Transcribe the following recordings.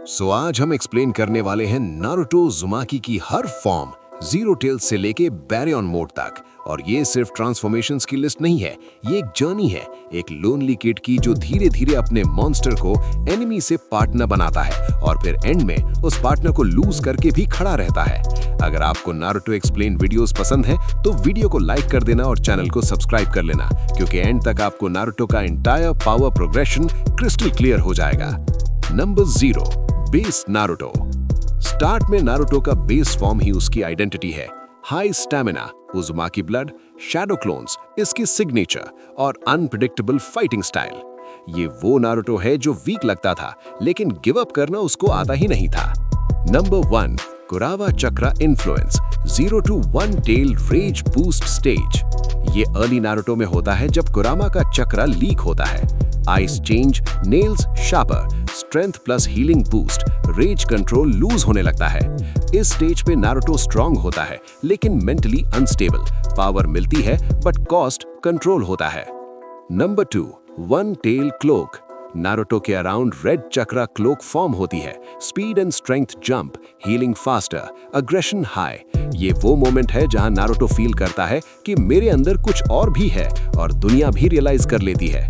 आज हम एक्सप्लेन करने वाले हैं नारुतो उज़ुमाकी की हर फॉर्म, जीरो टेल्स से लेके बैरियन मोड तक। और ये सिर्फ ट्रांसफॉर्मेशंस की लिस्ट नहीं है, ये एक जर्नी है, एक लोनली किड की जो धीरे धीरे अपने मॉन्स्टर को एनिमी से पार्टनर बनाता है और फिर एंड में उस पार्टनर को लूज करके भी खड़ा रहता है। अगर आपको नारुतो एक्सप्लेन वीडियोस पसंद है तो वीडियो को लाइक कर देना और चैनल को सब्सक्राइब कर लेना, क्योंकि एंड तक आपको नारुतो का entire power progression crystal clear हो जाएगा। Number 0, base Naruto. स्टार्ट में नारुतो का बेस फॉर्म ही उसकी आइडेंटिटी है। High stamina, Uzumaki blood, shadow clones इसकी सिग्नेचर और अनप्रेडिक्टेबल फाइटिंग स्टाइल। ये वो नारुतो है जो वीक लगता था लेकिन गिव अप करना उसको आता ही नहीं था। Number 1, Kurama chakra influence, 0 to 1 tail rage boost stage. ये अर्ली नारुतो में होता है जब कुरामा का चक्रा लीक होता है। Eyes change, nails sharper, strength plus healing boost, rage control loose होने लगता है। इस स्टेज पे नारुतो स्ट्रांग होता है लेकिन मेंटली अनस्टेबल। पावर मिलती है बट कॉस्ट कंट्रोल होता है। Number 2, 1 tail cloak. नारुतो के around red chakra cloak form होती है। Speed and strength jump, healing faster, aggression high. ये वो मोमेंट है जहां नारुतो फील करता है कि मेरे अंदर कुछ और भी है और दुनिया भी रियलाइज कर लेती है।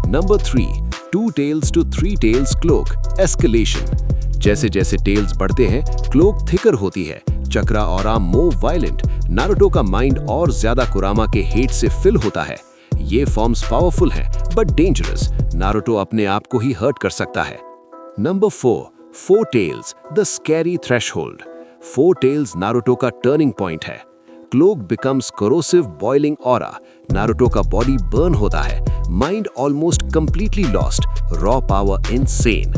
Number 3, 2 tails to 3 tails cloak escalation. जैसे जैसे टेल्स बढ़ते हैं क्लोक थिकर होती है, चक्रा और मोर वायलेंट। नारुतो का माइंड और ज्यादा कुरामा के हेट से फिल होता है। ये फॉर्म्स पावरफुल हैं बट डेंजरस। नारुतो अपने आप को ही हर्ट कर सकता है। Number 4, 4 tails the scary threshold. 4 tails Naruto का टर्निंग पॉइंट है। Cloak becomes corrosive boiling aura. Naruto का बॉडी बर्न होता है, mind almost completely lost, raw power insane.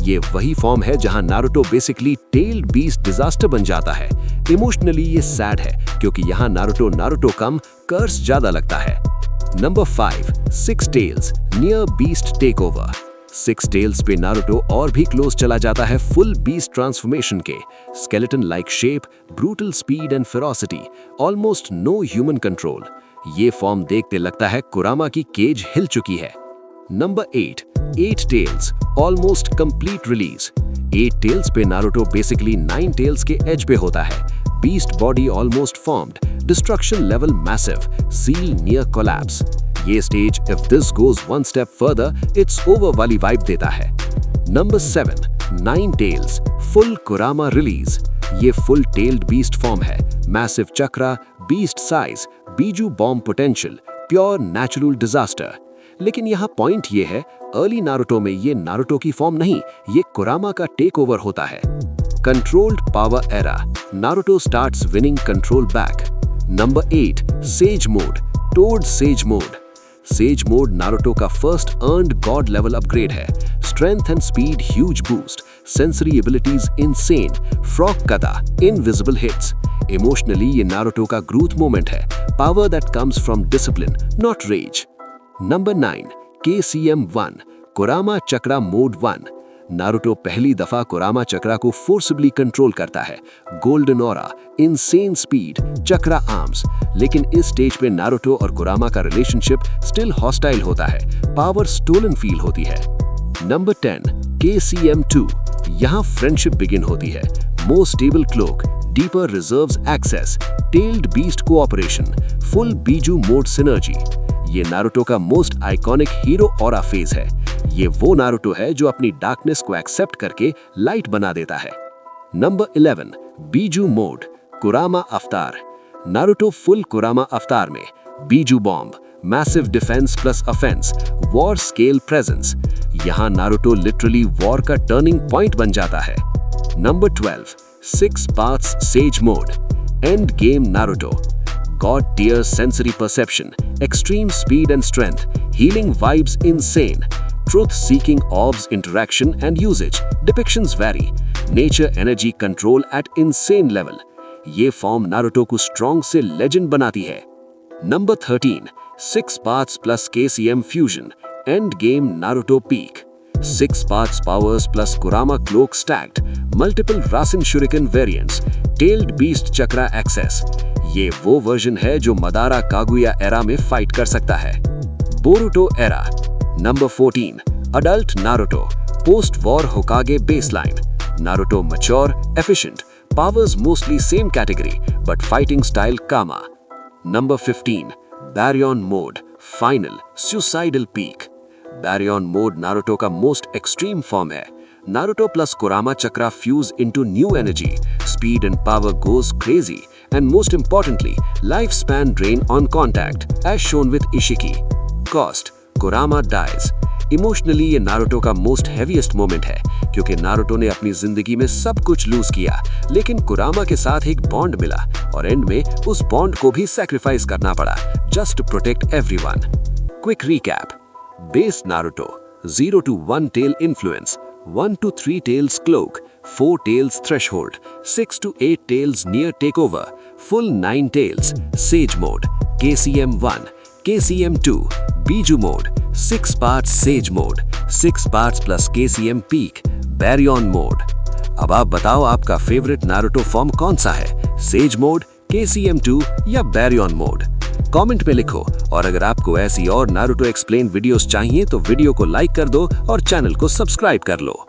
ये वही फॉर्म है जहां Naruto basically tailed beast disaster बन जाता है। इमोशनली ये सैड है क्योंकि यहाँ नारुतो कम कर्स ज्यादा लगता है। Number 5, 6 tails near beast takeover. 6 tails पे नारुतो और भी क्लोज चला जाता है फुल बीस्ट ट्रांसफॉर्मेशन के। Skeleton like shape, brutal speed and ferocity, almost no human control. ये फॉर्म देखते लगता है कुरामा की केज हिल चुकी है। Number 8, 8 tails almost complete release. 8 tails पे नारुतो बेसिकली 9 टेल्स के एज पे होता है। Beast body almost formed, destruction level massive, seal near collapse. ये stage if this goes 1 step further it's over वाली वाइब देता है। Number 7, 9 tails full Kurama release. ये फुल टेल्ड बीस्ट फॉर्म है। Massive chakra, beast size, bijuu bomb potential, pure natural disaster. लेकिन यहाँ point ये है, अर्ली नारुतो में ये नारुतो की फॉर्म नहीं, ये कुरामा का टेक ओवर होता है। Controlled power era, Naruto starts winning control back. Number 8, sage mode, toad sage mode. Sage mode Naruto का first earned god level upgrade है। Strength and speed huge boost, sensory abilities insane, frog kata, invisible hits. Emotionally ये Naruto का growth moment है। Power that comes from discipline not rage. Number 9, KCM 1 कुरामा चक्रा mode 1। Naruto पहली दफा कुरामा चक्रा को forcibly control करता है। गोल्डन ऑरा, इनसेन स्पीड, चक्रा आर्म्स। लेकिन इस स्टेज पे नारुतो और कुरामा का रिलेशनशिप स्टिल हॉस्टाइल होता है। पावर स्टोलन फील होती है। नंबर 10, KCM 2 यहाँ फ्रेंडशिप बिगिन होती है। More stable cloak, deeper reserves access, tailed beast cooperation, full bijuu mode synergy. ये नारुतो का most iconic hero aura phase है। ये वो नारुतो है जो अपनी डार्कनेस को एक्सेप्ट करके लाइट बना देता है। नंबर 11, बीजू मोड कुरामा अवतार। नारुतो फुल कुरामा अवतार में Biju bomb, massive defence plus offence, war scale presence. यहाँ नारुतो लिटरली वॉर का टर्निंग पॉइंट बन जाता है। Number 12, 6 paths sage mode, end game Naruto. God tier sensory perception, extreme speed and strength, healing vibes insane, truth-seeking orbs interaction and usage, depictions vary, nature energy control at insane level. ये form Naruto को strong से legend बनाती है। Number 13, 6 paths plus KCM fusion, end game Naruto peak. 6 paths powers plus कुरामा cloak stacked, multiple रासिन शुरिकन variants, tailed beast चक्रा access. ये वो version है जो मदारा कागुया एरा में फाइट कर सकता है। Boruto era. Number 14, adult Naruto, post war होकागे baseline, Naruto mature, efficient, powers mostly same category, but fighting style Kama. Number 15. Baryon Mode, Final, Suicidal Peak. Baryon Mode Naruto का most extreme form है. Naruto plus Kurama Chakra fuse into new energy, speed and power goes crazy, and most importantly, lifespan drain on contact, as shown with Ishiki. Cost: Kurama dies. Emotionally ये Naruto का most heaviest moment है, क्योंकि Naruto ने अपनी जिंदगी में सब कुछ लूज किया, लेकिन कुरामा के साथ एक बॉन्ड मिला और एंड में उस बॉन्ड को भी सैक्रिफाइस करना पड़ा just to protect everyone. Quick recap. Base Naruto 0 to 1 tail influence, 1 to 3 tails cloak, 4 tails threshold, 6 to 8 tails near takeover, full 9 tails, sage mode, KCM1, KCM2, Biju mode, 6 parts sage mode, 6 parts plus KCM peak, Baryon mode. अब आप बताओ आपका favourite Naruto form कौन सा है, sage mode, KCM2 या Baryon mode? Comment में लिखो. और अगर आपको ऐसी और नारुतो एक्सप्लेन वीडियोस चाहिए तो वीडियो को लाइक कर दो और चैनल को सब्सक्राइब कर लो.